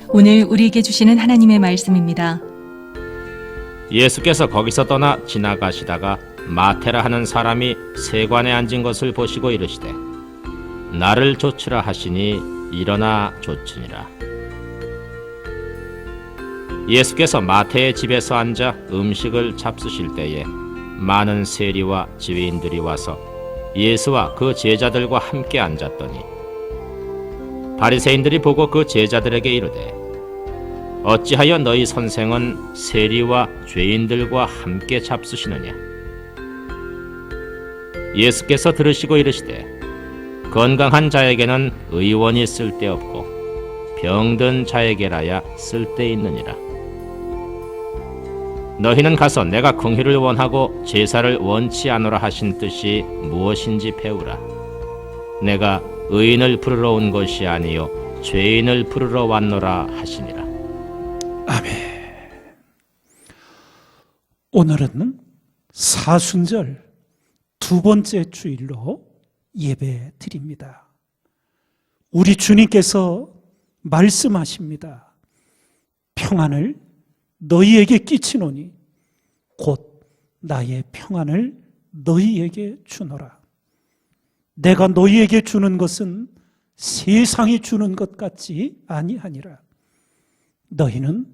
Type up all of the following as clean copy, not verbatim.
오늘 우리에게 주시는 하나님의 말씀입니다. 예수께서 거기서 떠나 지나가시다가 마태라 하는 사람이 세관에 앉은 것을 보시고 이르시되 나를 좇으라 하시니 일어나 좇으니라. 예수께서 마태의 집에서 앉아 음식을 잡수실 때에 많은 세리와 지회인들이 와서 예수와 그 제자들과 함께 앉았더니 바리새인들이 보고 그 제자들에게 이르되 어찌하여 너희 선생은 세리와 죄인들과 함께 잡수시느냐? 예수께서 들으시고 이르시되 건강한 자에게는 의원이 쓸데없고 병든 자에게라야 쓸데있느니라. 너희는 가서 내가 긍휼을 원하고 제사를 원치 않으라 하신 뜻이 무엇인지 배우라. 내가 의인을 부르러 온 것이 아니요 죄인을 부르러 왔노라 하시니라. 아멘. 오늘은 사순절 두 번째 주일로 예배 드립니다. 우리 주님께서 말씀하십니다. 평안을 너희에게 끼치노니 곧 나의 평안을 너희에게 주노라. 내가 너희에게 주는 것은 세상이 주는 것 같지 아니하니라. 너희는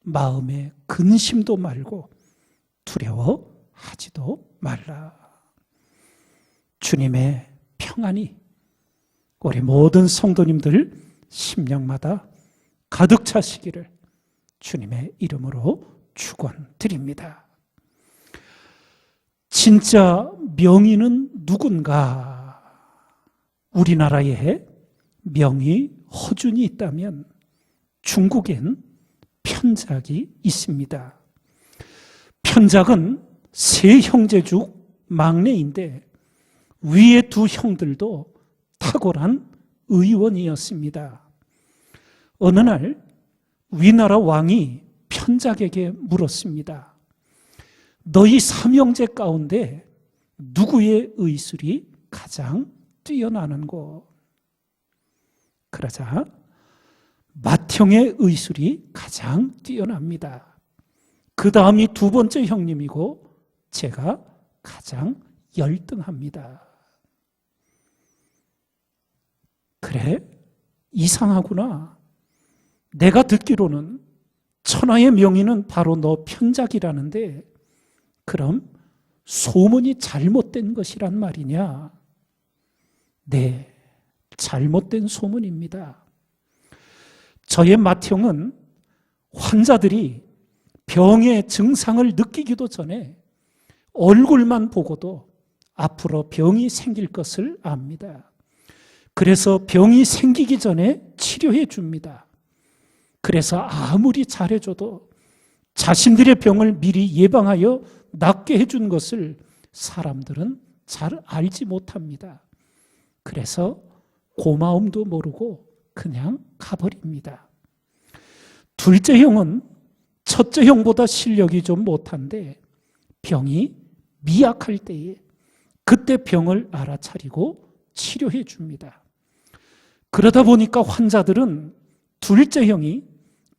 마음에 근심도 말고 두려워하지도 말라. 주님의 평안이 우리 모든 성도님들 심령마다 가득 차시기를 주님의 이름으로 축원드립니다. 진짜 명의는 누군가? 우리나라에 명의 허준이 있다면 중국엔 편작이 있습니다. 편작은 세 형제 중 막내인데 위에 두 형들도 탁월한 의원이었습니다. 어느 날 위나라 왕이 편작에게 물었습니다. 너희 삼형제 가운데 누구의 의술이 가장 뛰어나는고? 그러자 맏형의 의술이 가장 뛰어납니다. 그 다음이 두 번째 형님이고 제가 가장 열등합니다. 그래? 이상하구나. 내가 듣기로는 천하의 명의는 바로 너 편작이라는데 그럼 소문이 잘못된 것이란 말이냐? 네, 잘못된 소문입니다. 저의 맏형은 환자들이 병의 증상을 느끼기도 전에 얼굴만 보고도 앞으로 병이 생길 것을 압니다. 그래서 병이 생기기 전에 치료해 줍니다. 그래서 아무리 잘해줘도 자신들의 병을 미리 예방하여 낫게 해준 것을 사람들은 잘 알지 못합니다. 그래서 고마움도 모르고 그냥 가버립니다. 둘째 형은 첫째 형보다 실력이 좀 못한데 병이 미약할 때에 그때 병을 알아차리고 치료해 줍니다. 그러다 보니까 환자들은 둘째 형이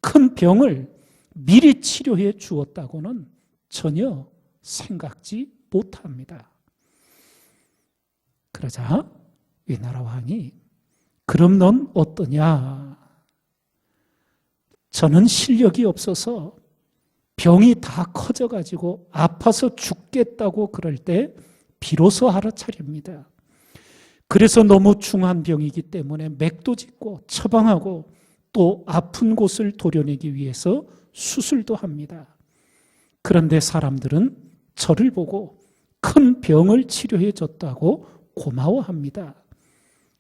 큰 병을 미리 치료해 주었다고는 전혀 생각지 못합니다. 그러자 위나라 왕이 그럼 넌 어떠냐? 저는 실력이 없어서 병이 다 커져가지고 아파서 죽겠다고 그럴 때 비로소 알아차립니다. 그래서 너무 중한 병이기 때문에 맥도 짚고 처방하고 또 아픈 곳을 도려내기 위해서 수술도 합니다. 그런데 사람들은 저를 보고 큰 병을 치료해 줬다고 고마워합니다.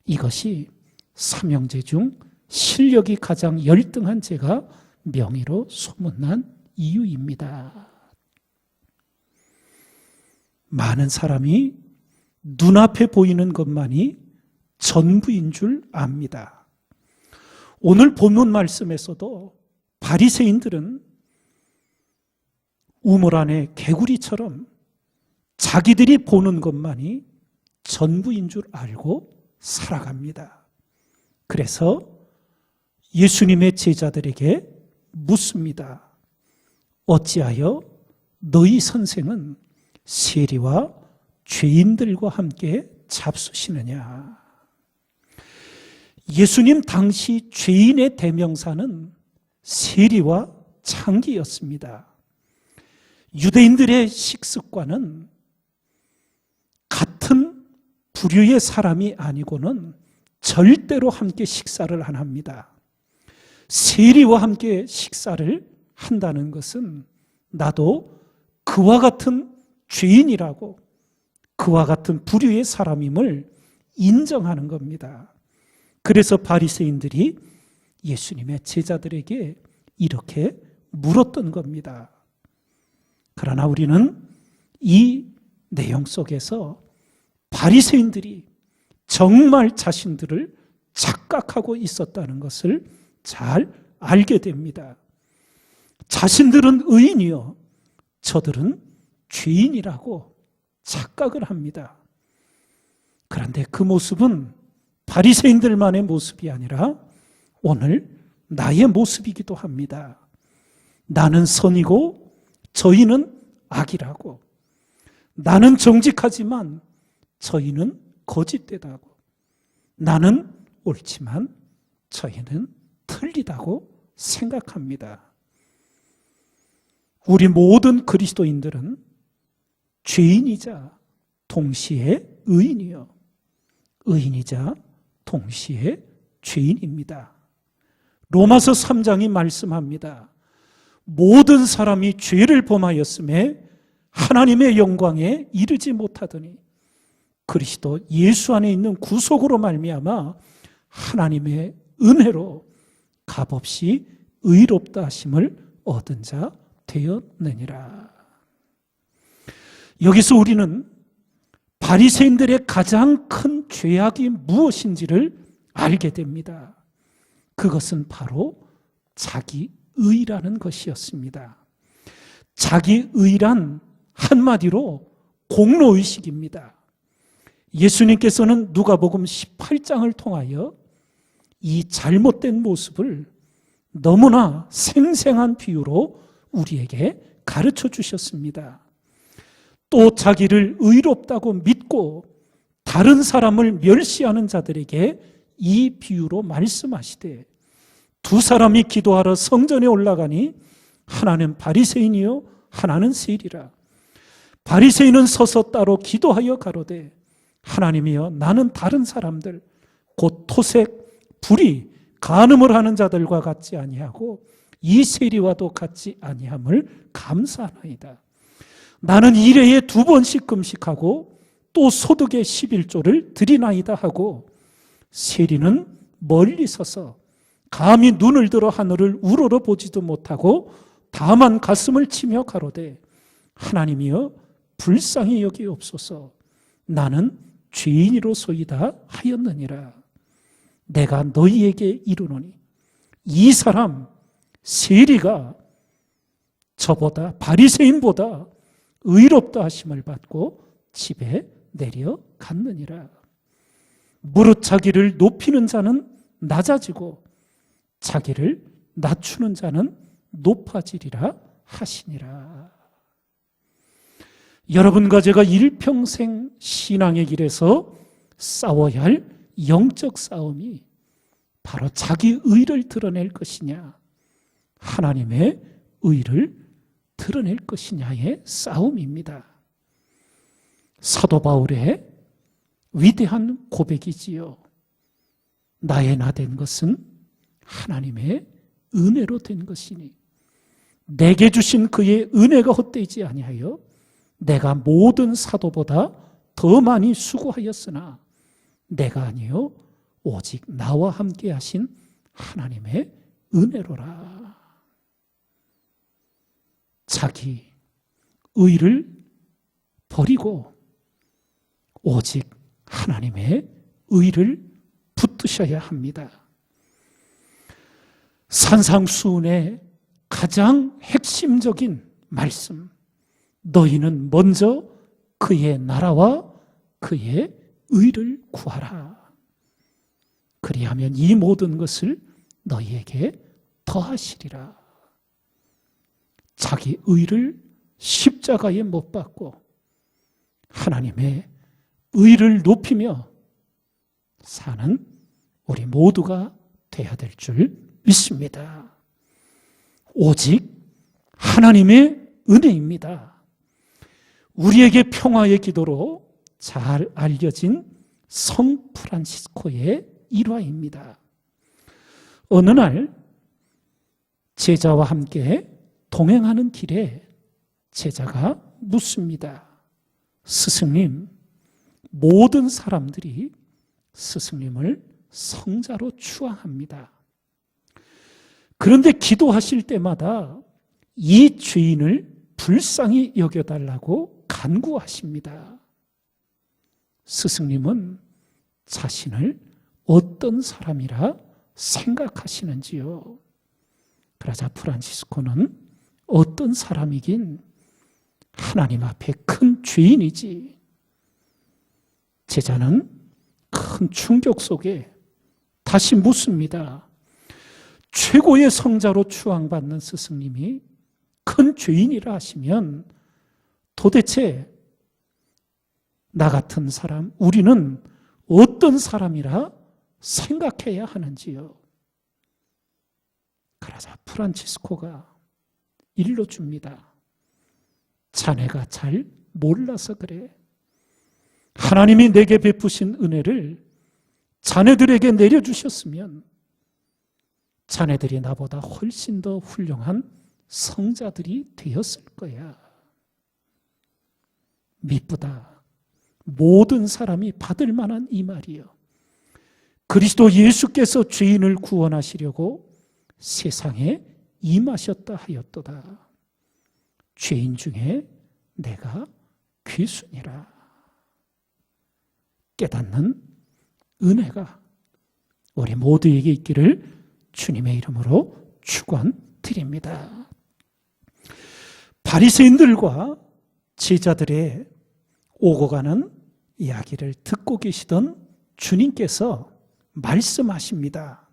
이것이 삼형제 중 실력이 가장 열등한 제가 명의로 소문난 이유입니다. 많은 사람이 눈앞에 보이는 것만이 전부인 줄 압니다. 오늘 본문 말씀에서도 바리새인들은 우물 안에 개구리처럼 자기들이 보는 것만이 전부인 줄 알고 살아갑니다. 그래서 예수님의 제자들에게 묻습니다. 어찌하여 너희 선생은 세리와 죄인들과 함께 잡수시느냐? 예수님 당시 죄인의 대명사는 세리와 창기였습니다. 유대인들의 식습관은 같은 부류의 사람이 아니고는 절대로 함께 식사를 안 합니다. 세리와 함께 식사를 한다는 것은 나도 그와 같은 죄인이라고, 그와 같은 부류의 사람임을 인정하는 겁니다. 그래서 바리새인들이 예수님의 제자들에게 이렇게 물었던 겁니다. 그러나 우리는 이 내용 속에서 바리새인들이 정말 자신들을 착각하고 있었다는 것을 잘 알게 됩니다. 자신들은 의인이요, 저들은 죄인이라고 착각을 합니다. 그런데 그 모습은 바리새인들만의 모습이 아니라 오늘 나의 모습이기도 합니다. 나는 선이고 저희는 악이라고, 나는 정직하지만 저희는 거짓되다고, 나는 옳지만 저희는 틀리다고 생각합니다. 우리 모든 그리스도인들은 죄인이자 동시에 의인이요, 의인이자 동시에 죄인입니다. 로마서 3장이 말씀합니다. 모든 사람이 죄를 범하였음에 하나님의 영광에 이르지 못하더니 그리스도 예수 안에 있는 구속으로 말미암아 하나님의 은혜로 값없이 의롭다 하심을 얻은 자 되었느니라. 여기서 우리는 바리새인들의 가장 큰 죄악이 무엇인지를 알게 됩니다. 그것은 바로 자기의라는 것이었습니다. 자기의란 한마디로 공로의식입니다. 예수님께서는 누가복음 18장을 통하여 이 잘못된 모습을 너무나 생생한 비유로 우리에게 가르쳐 주셨습니다. 또 자기를 의롭다고 믿고 다른 사람을 멸시하는 자들에게 이 비유로 말씀하시되, 두 사람이 기도하러 성전에 올라가니 하나는 바리새인이요 하나는 세리라. 바리새인은 서서 따로 기도하여 가로되, 하나님이여 나는 다른 사람들 곧 토색, 불의, 간음을 하는 자들과 같지 아니하고 이 세리와도 같지 아니함을 감사하나이다. 나는 일회에 2번씩 금식하고 또 소득의 11조를 드리나이다 하고, 세리는 멀리 서서 감히 눈을 들어 하늘을 우러러 보지도 못하고 다만 가슴을 치며 가로되, 하나님이여 불쌍히 여기옵소서. 나는 죄인이로소이다 하였느니라. 내가 너희에게 이르노니 이 사람 세리가 저보다, 바리새인보다 의롭다 하심을 받고 집에 내려갔느니라. 무릇 자기를 높이는 자는 낮아지고 자기를 낮추는 자는 높아지리라 하시니라. 여러분과 제가 일평생 신앙의 길에서 싸워야 할 영적 싸움이 바로 자기 의를 드러낼 것이냐, 하나님의 의를 드러낼 것이냐의 싸움입니다. 사도 바울의 위대한 고백이지요. 나의 나 된 것은 하나님의 은혜로 된 것이니 내게 주신 그의 은혜가 헛되지 아니하여 내가 모든 사도보다 더 많이 수고하였으나 내가 아니요 오직 나와 함께 하신 하나님의 은혜로라. 자기 의를 버리고 오직 하나님의 의를 붙드셔야 합니다. 산상수훈의 가장 핵심적인 말씀, 너희는 먼저 그의 나라와 그의 의를 구하라. 그리하면 이 모든 것을 너희에게 더하시리라. 자기 의를 십자가에 못 박고 하나님의 의를 높이며 사는 우리 모두가 돼야 될 줄 믿습니다. 오직 하나님의 은혜입니다. 우리에게 평화의 기도로 잘 알려진 성 프란시스코의 일화입니다. 어느 날 제자와 함께 동행하는 길에 제자가 묻습니다. 스승님, 모든 사람들이 스승님을 성자로 추앙합니다. 그런데 기도하실 때마다 이 죄인을 불쌍히 여겨달라고 간구하십니다. 스승님은 자신을 어떤 사람이라 생각하시는지요? 그러자 프란시스코는 어떤 사람이긴 하나님 앞에 큰 죄인이지. 제자는 큰 충격 속에 다시 묻습니다. 최고의 성자로 추앙받는 스승님이 큰 죄인이라 하시면 도대체 나 같은 사람, 우리는 어떤 사람이라 생각해야 하는지요? 그러자 프란치스코가 일러줍니다. 자네가 잘 몰라서 그래. 하나님이 내게 베푸신 은혜를 자네들에게 내려주셨으면 자네들이 나보다 훨씬 더 훌륭한 성자들이 되었을 거야. 미쁘다. 모든 사람이 받을 만한 이 말이요. 그리스도 예수께서 죄인을 구원하시려고 세상에 임하셨다 하였도다. 죄인 중에 내가 귀순이라. 깨닫는 은혜가 우리 모두에게 있기를 주님의 이름으로 축원드립니다. 바리새인들과 제자들의 오고 가는 이야기를 듣고 계시던 주님께서 말씀하십니다.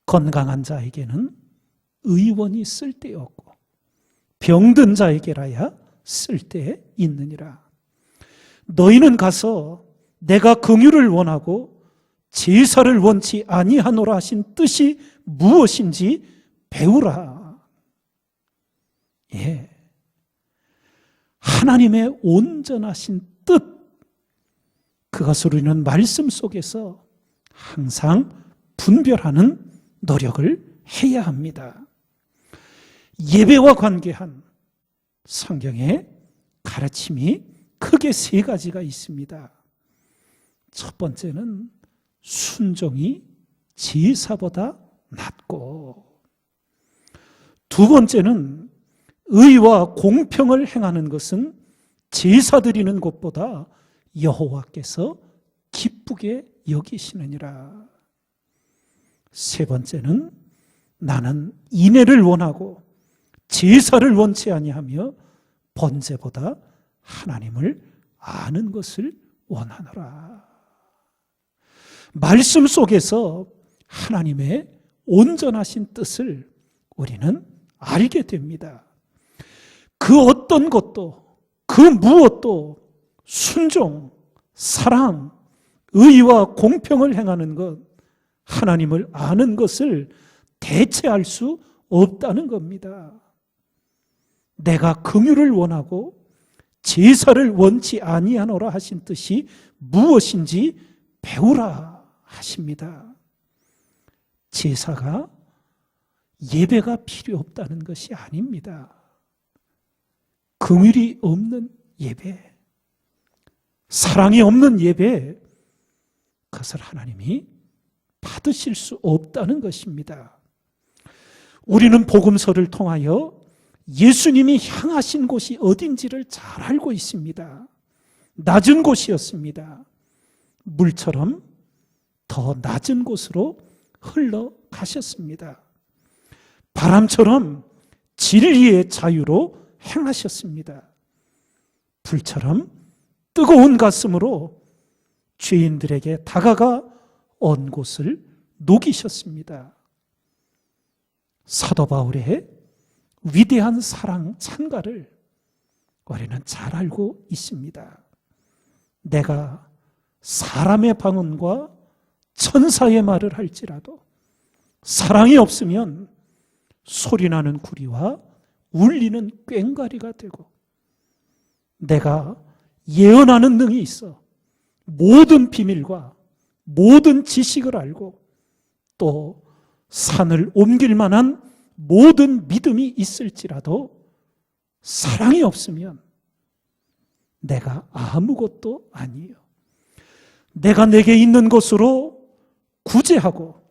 건강한 자에게는 의원이 쓸데없고 병든 자에게라야 쓸데 있느니라. 너희는 가서 내가 긍휼을 원하고 제사를 원치 아니하노라 하신 뜻이 무엇인지 배우라. 예. 하나님의 온전하신 뜻, 그것을 우리는 말씀 속에서 항상 분별하는 노력을 해야 합니다. 예배와 관계한 성경의 가르침이 크게 세 가지가 있습니다. 첫 번째는 순종이 제사보다 낫고, 두 번째는 의와 공평을 행하는 것은 제사 드리는 것보다 여호와께서 기쁘게 여기시느니라. 세 번째는 나는 인애를 원하고 제사를 원치 아니하며 번제보다 하나님을 아는 것을 원하노라. 말씀 속에서 하나님의 온전하신 뜻을 우리는 알게 됩니다. 그 어떤 것도, 그 무엇도 순종, 사랑, 의와 공평을 행하는 것, 하나님을 아는 것을 대체할 수 없다는 겁니다. 내가 긍휼을 원하고 제사를 원치 아니하노라 하신 뜻이 무엇인지 배우라 하십니다. 제사가 예배가 필요 없다는 것이 아닙니다. 긍휼이 없는 예배, 사랑이 없는 예배, 그것을 하나님이 받으실 수 없다는 것입니다. 우리는 복음서를 통하여 예수님이 향하신 곳이 어딘지를 잘 알고 있습니다. 낮은 곳이었습니다. 물처럼 더 낮은 곳으로 흘러가셨습니다. 바람처럼 진리의 자유로 행하셨습니다. 불처럼 뜨거운 가슴으로 죄인들에게 다가가 언 곳을 녹이셨습니다. 사도 바울의 위대한 사랑 찬가를 우리는 잘 알고 있습니다. 내가 사람의 방언과 천사의 말을 할지라도 사랑이 없으면 소리나는 구리와 울리는 꽹과리가 되고, 내가 예언하는 능이 있어 모든 비밀과 모든 지식을 알고 또 산을 옮길 만한 모든 믿음이 있을지라도 사랑이 없으면 내가 아무것도 아니에요. 내가 내게 있는 것으로 구제하고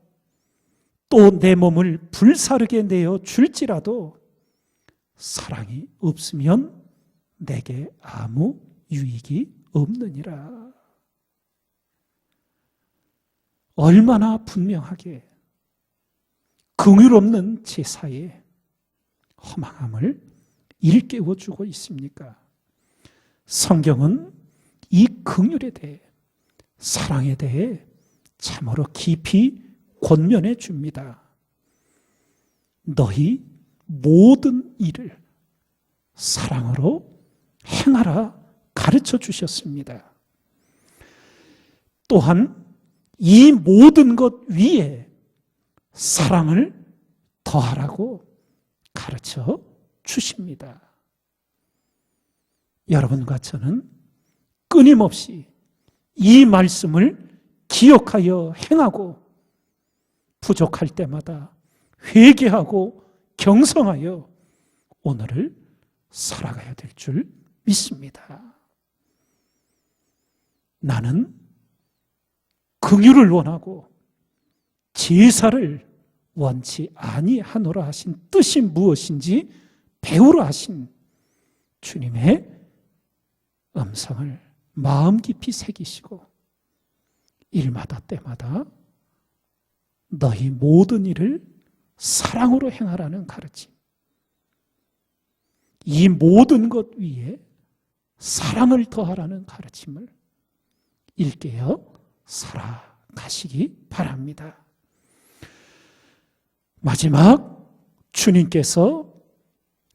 또 내 몸을 불사르게 내어 줄지라도 사랑이 없으면 내게 아무 유익이 없느니라. 얼마나 분명하게 긍휼 없는 제사의 허망함을 일깨워주고 있습니까? 성경은 이 긍휼에 대해, 사랑에 대해 참으로 깊이 권면해 줍니다. 너희 모든 일을 사랑으로 행하라 가르쳐 주셨습니다. 또한 이 모든 것 위에 사랑을 더하라고 가르쳐 주십니다. 여러분과 저는 끊임없이 이 말씀을 기억하여 행하고 부족할 때마다 회개하고 경성하여 오늘을 살아가야 될 줄 믿습니다. 나는 긍휼을 원하고 제사를 원치 아니하노라 하신 뜻이 무엇인지 배우라 하신 주님의 음성을 마음 깊이 새기시고 일마다 때마다 너희 모든 일을 사랑으로 행하라는 가르침, 이 모든 것 위에 사랑을 더하라는 가르침을 일깨어 살아가시기 바랍니다. 마지막 주님께서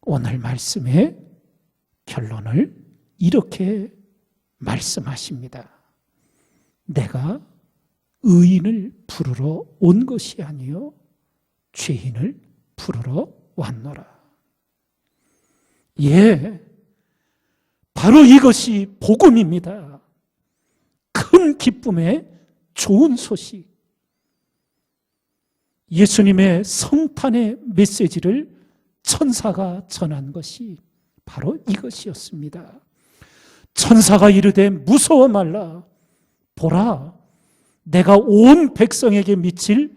오늘 말씀의 결론을 이렇게 말씀하십니다. 내가 의인을 부르러 온 것이 아니요 죄인을 부르러 왔노라. 예, 바로 이것이 복음입니다. 큰 기쁨의 좋은 소식. 예수님의 성탄의 메시지를 천사가 전한 것이 바로 이것이었습니다. 천사가 이르되 무서워 말라. 보라, 내가 온 백성에게 미칠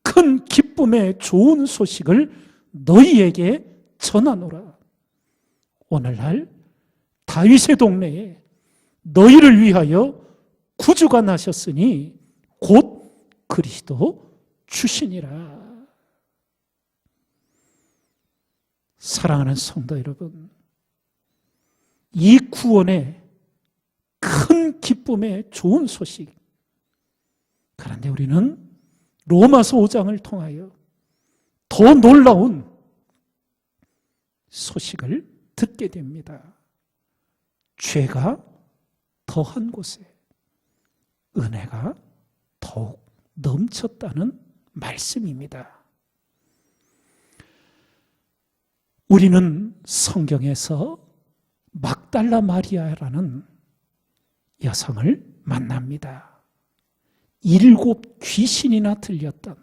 큰 기쁨의 좋은 소식을 너희에게 전하노라. 오늘날 다윗의 동네에 너희를 위하여 구주가 나셨으니 곧 그리스도 주시니라. 사랑하는 성도 여러분, 이 구원의 큰 기쁨의 좋은 소식, 그런데 우리는 로마서 5장을 통하여 더 놀라운 소식을 듣게 됩니다. 죄가 더한 곳에 은혜가 더욱 넘쳤다는 말씀입니다. 우리는 성경에서 막달라 마리아라는 여성을 만납니다. 7 귀신이나 들렸던,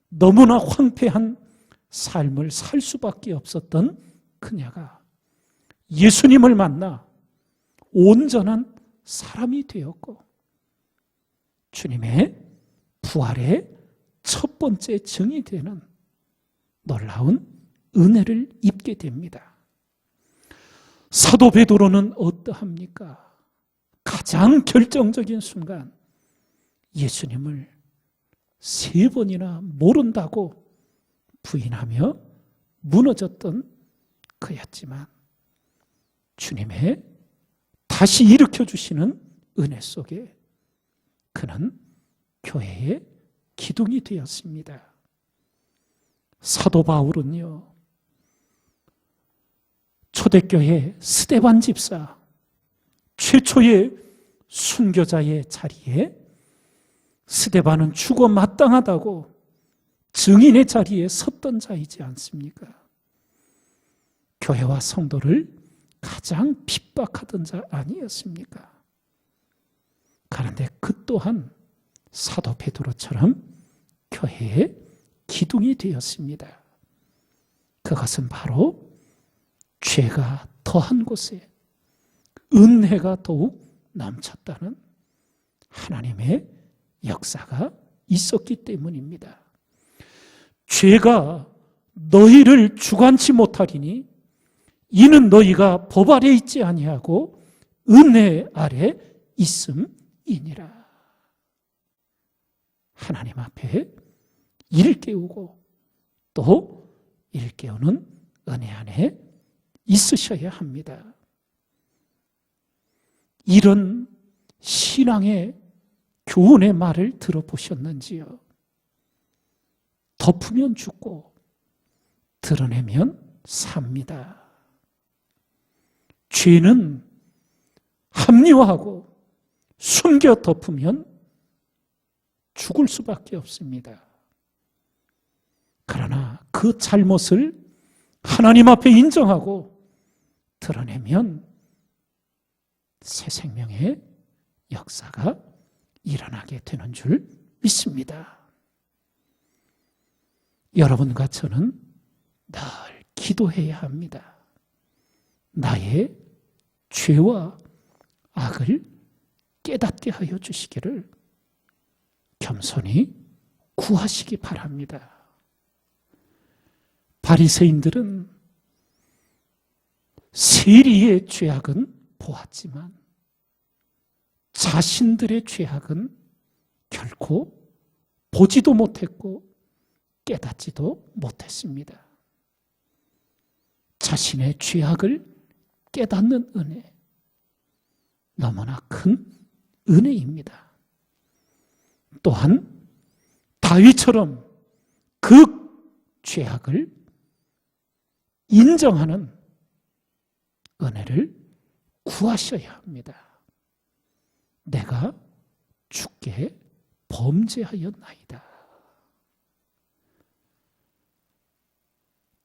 너무나 황폐한 삶을 살 수밖에 없었던 그녀가 예수님을 만나 온전한 사람이 되었고 주님의 부활의 첫 번째 증이 되는 놀라운 은혜를 입게 됩니다. 사도 베드로는 어떠합니까? 가장 결정적인 순간 예수님을 3번이나 모른다고 부인하며 무너졌던 그였지만 주님의 다시 일으켜주시는 은혜 속에 그는 교회의 기둥이 되었습니다. 사도 바울은요, 초대교회 스데반 집사, 최초의 순교자의 자리에 스데반은 죽어 마땅하다고 증인의 자리에 섰던 자이지 않습니까? 교회와 성도를 가장 핍박하던 자 아니었습니까? 그런데 그 또한 사도 베드로처럼 교회의 기둥이 되었습니다. 그것은 바로 죄가 더한 곳에 은혜가 더욱 넘쳤다는 하나님의 역사가 있었기 때문입니다. 죄가 너희를 주관치 못하리니 이는 너희가 법 아래 있지 아니하고 은혜 아래 있음이니라. 하나님 앞에 일깨우고 또 일깨우는 은혜 안에 있으셔야 합니다. 이런 신앙의 교훈의 말을 들어보셨는지요? 덮으면 죽고 드러내면 삽니다. 죄는 합리화하고 숨겨 덮으면 죽을 수밖에 없습니다. 그러나 그 잘못을 하나님 앞에 인정하고 드러내면 새 생명의 역사가 일어나게 되는 줄 믿습니다. 여러분과 저는 늘 기도해야 합니다. 나의 죄와 악을 깨닫게 하여 주시기를 겸손히 구하시기 바랍니다. 바리새인들은 세리의 죄악은 보았지만 자신들의 죄악은 결코 보지도 못했고 깨닫지도 못했습니다. 자신의 죄악을 깨닫는 은혜, 너무나 큰 은혜입니다. 또한 다윗처럼 그 죄악을 인정하는 은혜를 구하셔야 합니다. 내가 주께 범죄하였나이다.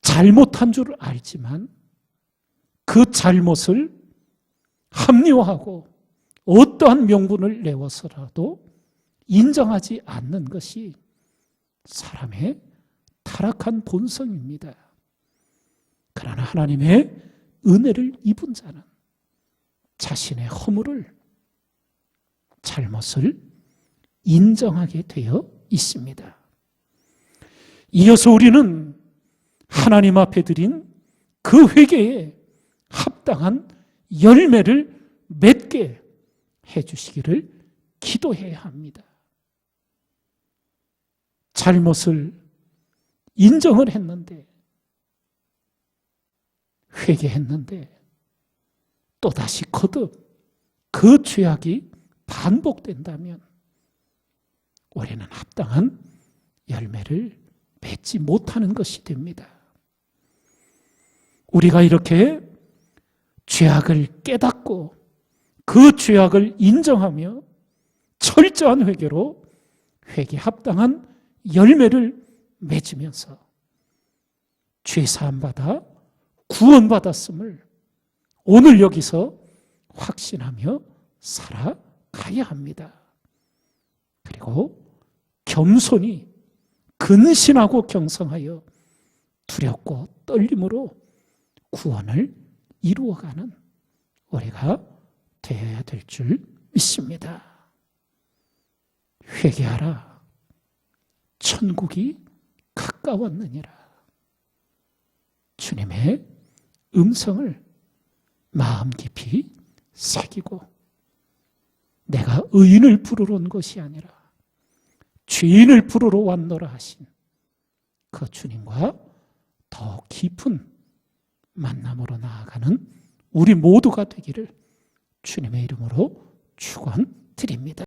잘못한 줄 알지만 그 잘못을 합리화하고 어떠한 명분을 내어서라도 인정하지 않는 것이 사람의 타락한 본성입니다. 그러나 하나님의 은혜를 입은 자는 자신의 허물을, 잘못을 인정하게 되어 있습니다. 이어서 우리는 하나님 앞에 드린 그 회개에 합당한 열매를 맺게 해주시기를 기도해야 합니다. 잘못을 인정을 했는데, 회개했는데 또다시 거듭 그 죄악이 반복된다면 우리는 합당한 열매를 맺지 못하는 것이 됩니다. 우리가 이렇게 죄악을 깨닫고 그 죄악을 인정하며 철저한 회개로 회개 합당한 열매를 맺으면서 죄 사함 받아 구원받았음을 오늘 여기서 확신하며 살아가야 합니다. 그리고 겸손히 근신하고 경성하여 두렵고 떨림으로 구원을 이루어가는 우리가 되어야 될 줄 믿습니다. 회개하라. 천국이 가까웠느니라. 주님의 음성을 마음 깊이 새기고 내가 의인을 부르러 온 것이 아니라 죄인을 부르러 왔노라 하신 그 주님과 더 깊은 만남으로 나아가는 우리 모두가 되기를 주님의 이름으로 축원드립니다.